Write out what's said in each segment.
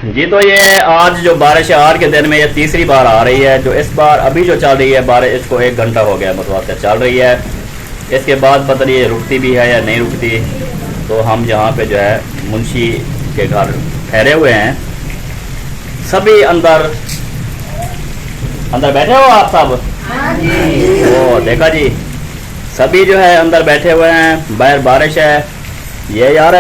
जी तो ये आज जो बारिश है आज के दिन में ये तीसरी बार आ रही है। जो इस बार अभी जो चल रही है बारिश, इसको 1 घंटा हो गया मुतवातिर चल रही है। इसके बाद पता नहीं ये रुकती भी है या नहीं रुकती। तो हम यहाँ पे जो है मुंशी के घर ठहरे हुए हैं। सभी अंदर बैठे हो आप सब? ओ देखा जी, सभी जो है अंदर बैठे हुए हैं। बाहर बारिश है। ये यार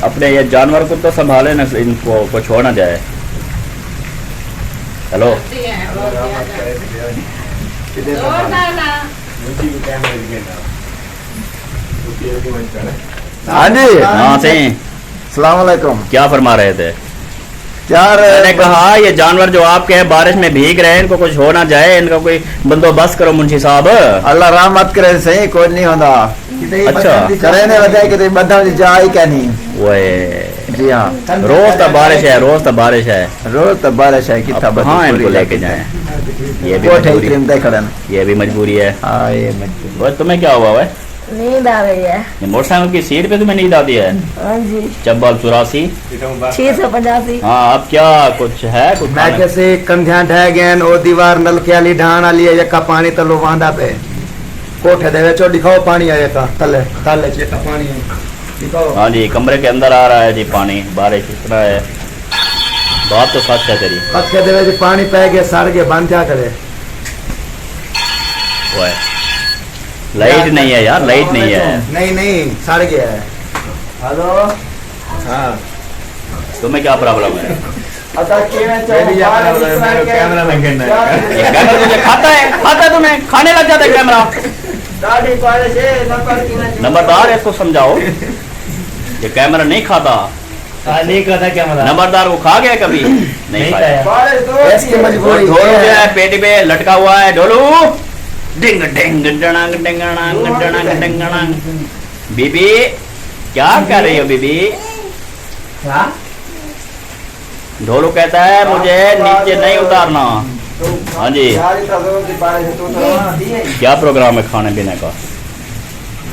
अपने ये जानवर को तो संभाले ना, इनको को छोड़ ना जाए। हेलो हाँ जी, हाँ सही। सलाम अलैकुम। क्या फरमा रहे थे? यार मैंने कहा ये जानवर जो आपके हैं बारिश में भीग रहे हैं, इनको कुछ हो ना जाए, इनका कोई बंदोबस्त करो मुंशी साहब। अल्लाह रहमत करे, सही कोई नहीं होता। अच्छा करे ने बताया कि बंदा जाए क्या नहीं। वो जी हाँ, रोज तो बारिश है, रोज तो बारिश है, रोज तो बारिश है। कितना हाँ इनको लेके जाए, ये भी मजबूरी, ये भी मजबूरी है। हाँ ये मजबूरी। वो तुम्हें क्या हुआ है? नींद आ रही है। मोटरसाइकिल की सीट पे तुम्हें नींद आती है? हाँ जी। चब्बल 84 685। हाँ अब क्या कुछ है? कुछ मैं कैसे कंधिया ढह गए ओ दीवार नलके वाली ढाण वाली है, यका पानी तलो वांदा पे कोठे दे विचो दिखाओ पानी आए का तले तले चेता पानी है दिखाओ। हाँ जी, कमरे के अंदर आ रहा है जी पानी। बारिश इतना है, बात तो सच है तेरी। पक्के दे विच पानी पै गया, सड़ गया, बंद क्या करे। वो है, लाइट नहीं है यार, लाइट नहीं है। नहीं सड़ गया है। हेलो, हाँ तुम्हें क्या प्रॉब्लम है? कैमरा में गिरना है। ये कैमरा तुझे खाता है तुम्हें खाने लग जाता है कैमरा। नंबरदार इसको समझाओ, ये कैमरा नहीं खाता। नहीं खाता कैमरा। नंबरदार को खा गया कभी? नहीं खाया। इसकी मजबूरी ढोलू जो है पेटी पे लटका हुआ है। ढोलू डिंग डिंग डंग डिंग डंग डिंग डंग। बीबी क्या कर रही हो बीबी? ढोलू कहता है मुझे नीचे नहीं उतारना। हाँ जी, क्या प्रोग्राम है खाने पीने का?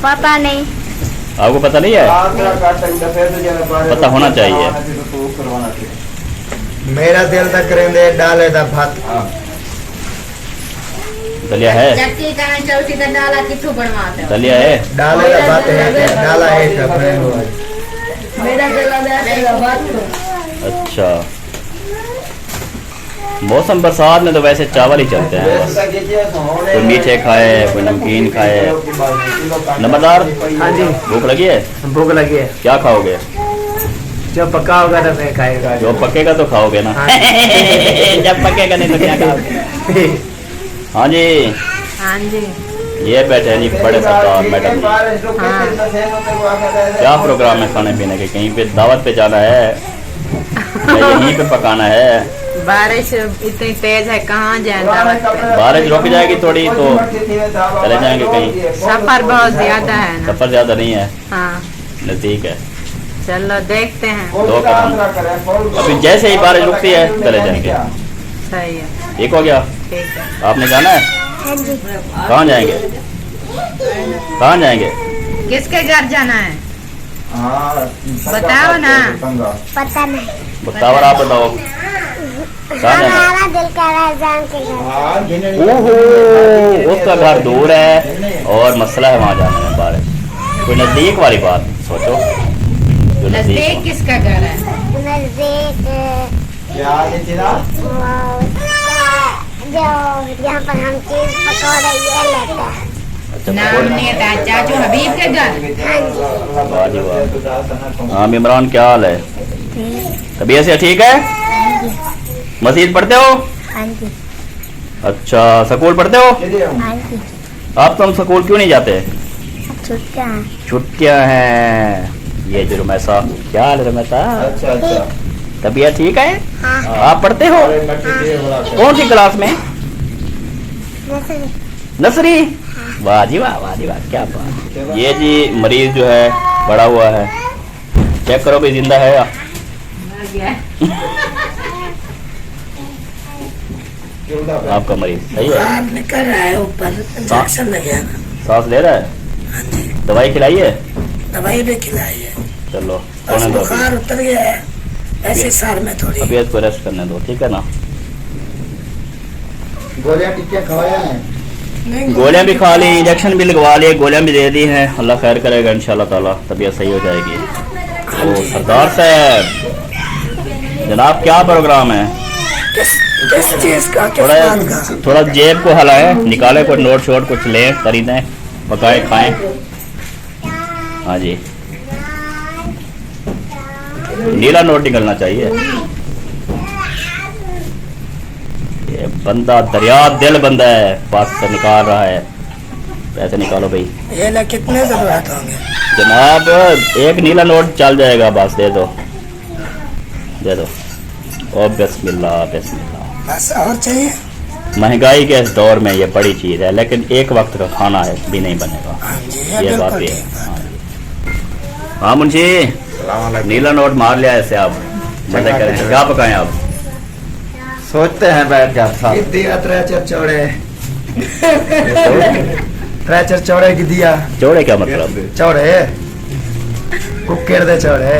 पता नहीं। आपको पता नहीं है? पता होना चाहिए। मेरा दिल तक करेंदे डाले दा भात दलिया है? चक्की कहाँ चलती तो डाला किथु बनवाते? दलिया है? डाले दा भात है, डाला है का बने हुआ। मेरा गला में बात। अच्छा, मौसम बरसात में तो वैसे चावल ही चलते हैं बस। कोई मीठे खाए, कोई नमकीन खाए। नंबरदार, हाँ जी, भूख लगी है? भूख लगी है। क्या खाओगे? जो पका होगा तो मैं खाएगा। जो पकेगा तो खाओगे ना। हाँ जब पकेगा नहीं तो क्या खाओगे? हाँ जी, हाँ जी। ये बैठे हैं जी बड़े सरदार मैडम जी। क्या प्रोग्राम है खाने पीने के? कहीं पे दावत पे जाना है या यहीं पे पकाना है? बारिश इतनी तेज है, कहाँ जाए? बारिश रुक जाएगी थोड़ी तो चले जाएंगे कहीं। सफर बहुत ज्यादा है ना। सफर ज्यादा नहीं है, हाँ नजदीक है। चलो देखते हैं। 2 कदम। अभी जैसे ही बारिश रुकती है चले जाएंगे। सही है, ठीक हो गया? ठीक है। आपने जाना है? कहाँ जाएंगे? कहाँ जाएंगे? किसके घर जाना है? बताओ ना। पता नहीं। बताओ, आप बताओ कहाँ जाना है? हमारा दिल कर रहा है जान के घर। ओहो, उसका घर दूर है और मसला है वहाँ जाने में। बारिश कोई नजदीक वाली बात सोचो, जो नजदीक किसका घर है? नजदीक जो यहाँ पर हम चीज पकौड़े ये लेते हैं। अच्छा, नाम नहीं था चाचू हबीब के घर। वाह जी वाह। हाँ इमरान, क्या हाल है? तबीयत से ठीक है? मस्जिद पढ़ते हो? हाँ जी। अच्छा, स्कूल पढ़ते हो? हाँ जी। आप तुम स्कूल क्यों नहीं जाते? छुट्टियाँ हैं। छुट्टियां हैं। ये जो रमेशा, क्या हाल है रमेशा? अच्छा, तबीयत ठीक है? हाँ। आप पढ़ते हो? कौन सी क्लास में? नर्सरी। नर्सरी? वाह जी वाह, वाह जी वाह, क्या बात। ये जी मरीज जो है पड़ा हुआ है, चेक करो भी जिंदा है या? आपका मरीज सही है? निकल रहा है ऊपर, इंजेक्शन लग गया ना। सांस ले रहा है? हाँ जी, दवाई खिलाई है? दवाई भी खिलाई है। चलो बस सोने दो। बुखार उतर गया है, ऐसे सार में थोड़ी अभी इसको रेस्ट करने दो, ठीक है ना। गोलियां टिक्कियां खवाया है। नहीं, गोलियां भी खा ली, इंजेक्शन भी लगवा लिए, गोलियां भी दे दी हैं। अल्लाह खैर करेगा इंशाल्लाह ताला, तबीयत सही हो जाएगी। तो सरदार साहब जनाब क्या प्रोग्राम है? किस चीज का, किस थोड़ा बात का? थोड़ा जेब को हलाएं, निकाले कोई नोट शोट कुछ लें, खरीदें, पकाए खाएं। हाँ जी, नीला नोट निकलना चाहिए। ये बंदा दरिया दिल बंदा है, पास से निकाल रहा है। पैसे निकालो भाई। ये ना कितने जरूरत होंगे? जनाब एक नीला नोट चल जाएगा, बस दे दो, दे दो। ओ बिस्मिल्लाह बिस्मिल्लाह। बस और चाहिए? महंगाई के इस दौर में ये बड़ी चीज है, लेकिन एक वक्त का खाना है भी नहीं बनेगा। हाँ जी, ये बात बिल्कुल भी है। ठीक बात। हाँ जी। हाँ मुंशी, नीला नोट मार लिया ऐसे आप मजे करें, क्या पकाएं आप? सोचते हैं बैठ के आप साथ। गिद्दिया त्रैचर चौड़े त्रैचर चौड़े गिद्दिया जोड़े क्या मतलब? चौड़े कुकर दे चौड़े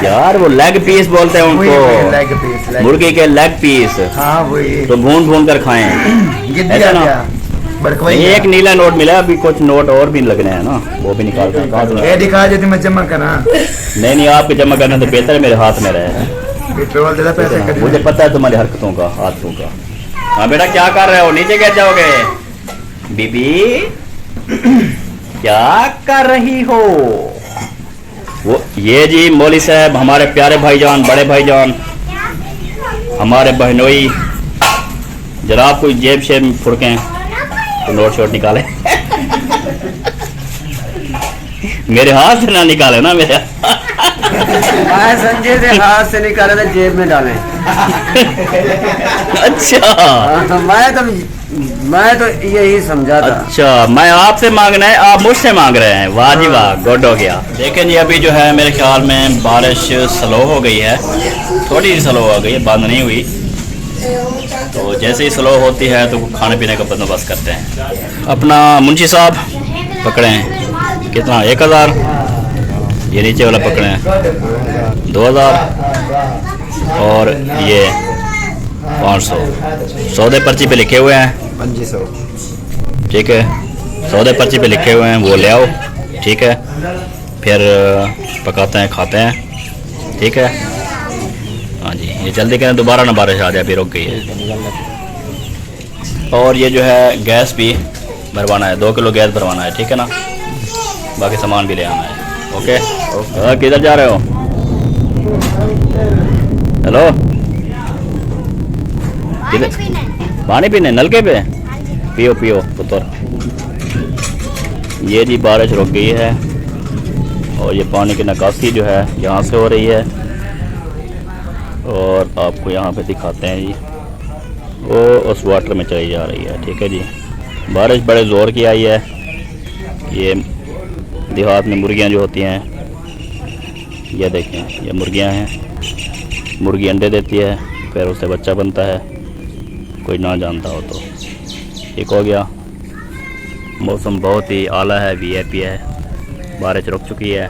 यार वो लेग पीस बोलते हैं वही उनको, लेग पीस मुर्गी के लेग पीस। हाँ वही तो भून भून कर खाएं। गिद्दिया ऐसा ना? क्या बड़कवाई एक नीला नोट मिला, अभी कुछ नोट और भी लगने हैं ना, वो भी निकालते हैं। कहाँ से ये लाए? दिखा जो मैं जमा करा नहीं नहीं, आपके जमा करने तो बेहतर है मेरे हाथ में रहे। पेट्रोल देता पैसे कर मुझे पता है तुम्हारी हरकतों का, हाथों का। हाँ बेटा क्या कर रहे हो, नीचे गिर जाओगे। बीबी क्या कर रही हो? वो ये जी मौली साहब, हमारे प्यारे भाईजान, बड़े भाईजान, हमारे बहनोई, जरा कोई जेब शेब फुड़के तो नोट शोट निकाले। मेरे हाथ से ना निकाले ना, मेरे संजय से हाथ से निकाले तो जेब में डालें। अच्छा मैं तो यही समझा था। अच्छा, मैं आपसे मांगना है, आप मुझसे मांग रहे हैं। वाह जी वाह, गुड हो गया। देखें जी, अभी जो है मेरे ख्याल में बारिश स्लो हो गई है, थोड़ी सी स्लो हो गई है, बंद नहीं हुई। तो जैसे ही स्लो होती है तो खाने पीने का बंदोबस्त करते हैं। अपना मुंशी साहब पकड़े हैं, कितना? 1000। ये नीचे वाला पकड़े हैं 2000, और ये 500। सौदे पर्ची पे लिखे हुए हैं 2500। ठीक है, सौदे पर्ची पे लिखे हुए हैं, वो ले आओ। ठीक है, फिर पकाते हैं, खाते हैं। ठीक है, हाँ जी, ये जल्दी करें, दोबारा ना बारिश आ जाए, अभी रुक गई है। और ये जो है गैस भी भरवाना है, 2 किलो गैस भरवाना है। ठीक है ना, बाकी सामान भी ले आना है। ओके, किधर जा रहे हो? हेलो, किधर? पानी पीने नलके पे? पियो पियो पुत्र। ये जी बारिश रुक गई है, और ये पानी की निकासी जो है यहाँ से हो रही है, और आपको यहाँ पे दिखाते हैं जी, वो उस वाटर में चली जा रही है। ठीक है जी, बारिश बड़े ज़ोर की आई है। ये देहात में मुर्गियाँ जो होती हैं, ये देखें, ये मुर्गियाँ हैं। मुर्गी अंडे देती है, फिर उससे बच्चा बनता है, कोई ना जानता हो तो। ठीक हो गया। मौसम बहुत ही आला है, वीआईपी है। बारिश रुक चुकी है,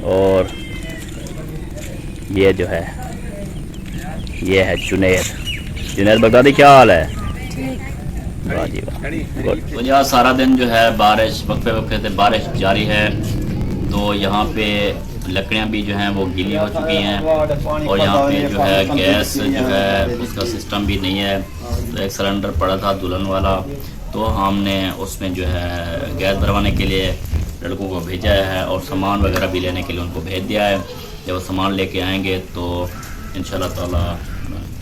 और ये जो है, ये है जुनैद। जुनैद बगदादी, क्या हाल है? वाह जी वाह, गुड। तो यहाँ सारा दिन जो है बारिश, वक्फे वक्फे से बारिश जारी है। तो यहाँ पे लकड़ियाँ भी जो हैं वो गीली हो चुकी हैं, और यहाँ पे जो है गैस जो है उसका सिस्टम भी नहीं है। तो एक सिलेंडर पड़ा था दुल्हन वाला, तो हमने उसमें जो है गैस भरवाने के लिए लड़कों को भेजा है, और सामान वगैरह भी लेने के लिए उनको भेज दिया है। जब वो सामान लेके आएंगे तो इंशाल्लाह ताला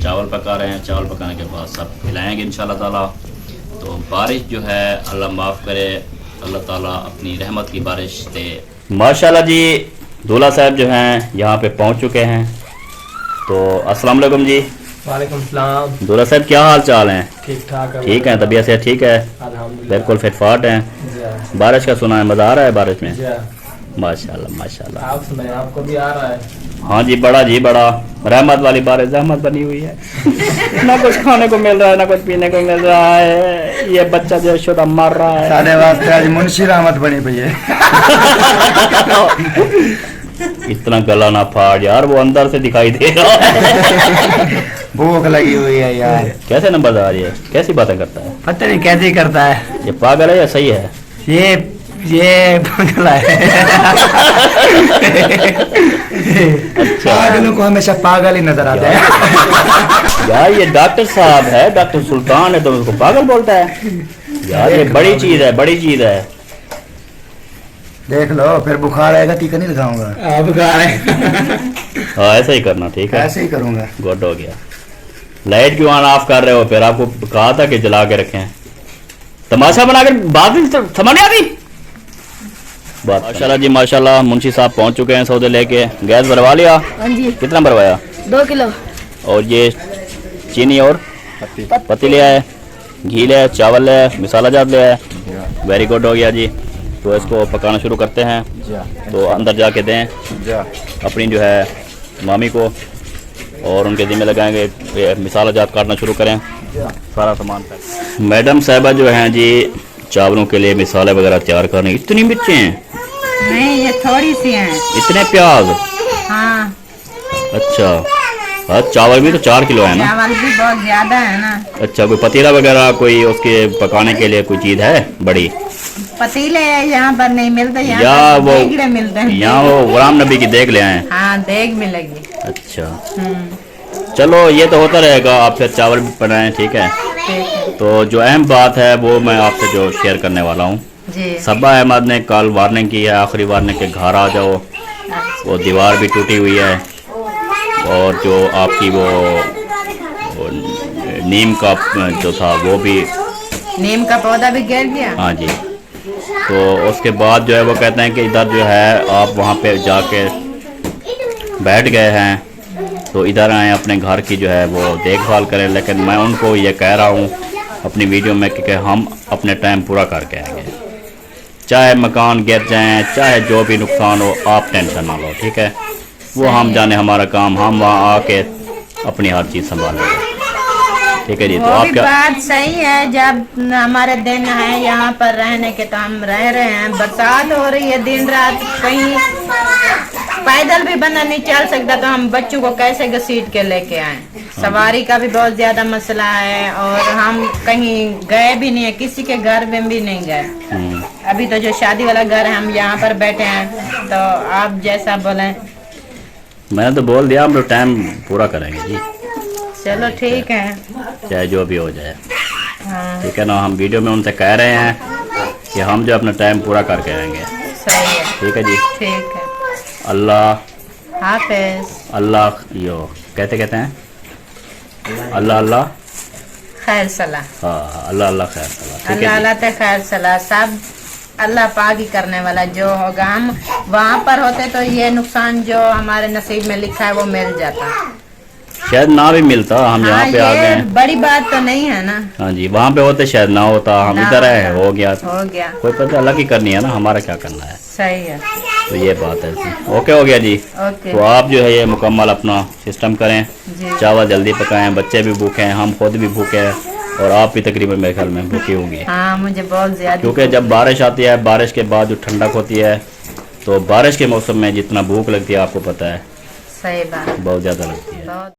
चावल पका रहे हैं, चावल पकाने के बाद सब खिलाएँगे इंशाल्लाह ताला। तो बारिश जो है अल्लाह माफ़ करे, अल्लाह ताला अपनी रहमत की बारिश दे। माशाल्लाह जी, दूल्हा साहब जो हैं यहाँ पे पहुँच चुके हैं। तो अस्सलाम वालेकुम जी। वालेकुम सलाम। दूल्हा साहब क्या हाल चाल हैं? ठीक ठाक है। ठीक है, तबीयत से ठीक है? अल्हम्दुलिल्लाह। बिल्कुल फिट फाट हैं। जी हाँ। बारिश का सुना है, मज़ा आ रहा है बारिश में? जी हाँ। माशाल्लाह माशाल्लाह। आप सुनाए, आपको भी आ रहा है? हाँ जी, बड़ा जी बड़ा, रहमत वाली बारिश, रहमत बनी हुई है। ना कुछ खाने को मिल रहा है, ना कुछ पीने को मिल रहा है। ये बच्चा जो शुदा मर रहा है। साढ़े वास्ते आज मुंशी रहमत बनी पई है। इतना गला ना फाड़ यार, वो अंदर से दिखाई दे रहा है। भूख लगी हुई है यार। कैसे नंबरदार ये कैसी बातें करता है? पता नहीं कैसे ही करता है ये पागल है या सही है? ये पागल है। पागलों को हमेशा पागल ही नजर आता है। यार ये डॉक्टर साहब है, डॉक्टर सुल्तान है, तो उसको पागल बोलता है यार। ये बड़ी चीज है, बड़ी चीज है। देख लो, फिर बुखार आएगा टीका नहीं लगाऊंगा। बुखार है। हाँ ऐसा ही करना, ठीक है, ऐसे ही करूंगा। गुड हो गया। लाइट क्यों ऑन ऑफ कर रहे हो? फिर आपको कहा था कि जला के रखें। तमाशा बनाकर बात भी समझ नहीं आती बात। माशाल्लाह जी माशाल्लाह, मुंशी साहब पहुंच चुके हैं सौदे लेके। गैस भरवा लिया? हाँ जी, कितना भरवाया? 2 किलो। और ये चीनी और पत्ती लिया है, घी लिया है, चावल लिया है, मसाला जात लिया है। वेरी गुड हो गया जी। तो इसको पकाना शुरू करते हैं। तो अंदर जाके दें अपनी जो है मामी को, और उनके जिम्मे लगाएंगे मसाला जात काटना शुरू करें, सारा सामान। मैडम साहिबा जो हैं जी चावलों के लिए मसाले वगैरह तैयार करने। इतनी मिर्चें हैं? नहीं, ये थोड़ी सी हैं। इतने प्याज? हाँ, अच्छा, हाँ चावल भी तो 4 किलो है ना? चावल भी बहुत ज्यादा है ना। अच्छा, कोई पतीला वगैरह कोई उसके पकाने के लिए कोई चीज है बड़ी? पतीले यहाँ पर नहीं मिलते, या यहाँ वो पर देगड़े मिलते हैं। यहाँ वो गुलाम नबी की देख ले आए। हाँ, देग मिलेगी। अच्छा चलो, ये तो होता रहेगा। आप फिर चावल भी बनाएं, ठीक है। ठीक है तो जो अहम बात है वो मैं आपसे जो शेयर करने वाला हूँ। जी। सबा अहमद ने कल वार्निंग की है, आखिरी वार्निंग के घर आ जाओ। वो दीवार भी टूटी हुई है, और जो आपकी वो नीम का जो था वो भी, नीम का पौधा भी गिर गया। हाँ जी। तो उसके बाद जो है वो कहते हैं कि इधर जो है आप वहाँ पे जाके बैठ गए हैं, तो इधर आए अपने घर की जो है वो देखभाल करें। लेकिन मैं उनको ये कह रहा हूँ अपनी वीडियो में कि हम अपने टाइम पूरा करके आएंगे, चाहे मकान गिर जाए, चाहे जो भी नुकसान हो, आप टेंशन ना लो, ठीक है। वो हम जाने हमारा काम, हम वहाँ आके अपनी हर चीज़ संभालेंगे, ठीक है जी। तो वो आप भी क्या, बात सही है। जब हमारे दिन है यहाँ पर रहने के तो हम रह रहे हैं। बरसात हो रही है दिन रात, कहीं पैदल भी बंदा नहीं चल सकता, तो हम बच्चों को कैसे घसीट के लेके आए? सवारी का भी बहुत ज्यादा मसला है, और हम कहीं गए भी नहीं है, किसी के घर में भी नहीं गए। अभी तो जो शादी वाला घर है, हम यहाँ पर बैठे हैं। तो आप जैसा बोले। मैंने तो बोल दिया हम लोग टाइम पूरा करेंगे जी। चलो ठीक है, चाहे जो भी हो जाए, हाँ ठीक है ना। हम वीडियो में उनसे कह रहे हैं कि हम जो अपना टाइम पूरा करके आएंगे, सही है, ठीक है जी। ठीक है। अल्लाह हाफिज। अल्लाह यो कहते हैं अल्लाह अल्लाह खैर सलाह। हाँ, अल्लाह अल्लाह खैर सलाह, ठीक अल्लाह है अल्लाह ते खैर सलाह। सब अल्लाह पाक ही करने वाला। जो होगा, हम वहाँ पर होते तो ये नुकसान जो हमारे नसीब में लिखा है वो मिल जाता। शायद ना भी मिलता, हम यहाँ हाँ, पे आ गए ये हैं। बड़ी बात तो नहीं है ना। हाँ जी, वहाँ पे होते शायद ना होता, हम ना इधर आए, होता। हो गया। हो गया, कोई पता अलग ही करनी है ना, हमारा क्या करना है। सही है। तो ये बात है जी। ओके हो गया जी। ओके तो आप जो है ये मुकम्मल अपना सिस्टम करें, जी। चावल जल्दी पकाएं, बच्चे भी भूखे हैं, हम खुद भी भूखे हैं, और आप भी तकरीबन मेरे ख्याल में भूखी होंगी। हाँ, मुझे बहुत ज्यादा, क्योंकि जब बारिश आती है, बारिश के बाद जो ठंडक होती है, तो बारिश के मौसम में जितना भूख लगती है आपको पता है, सही बात, बहुत ज़्यादा लगती है। बहुत।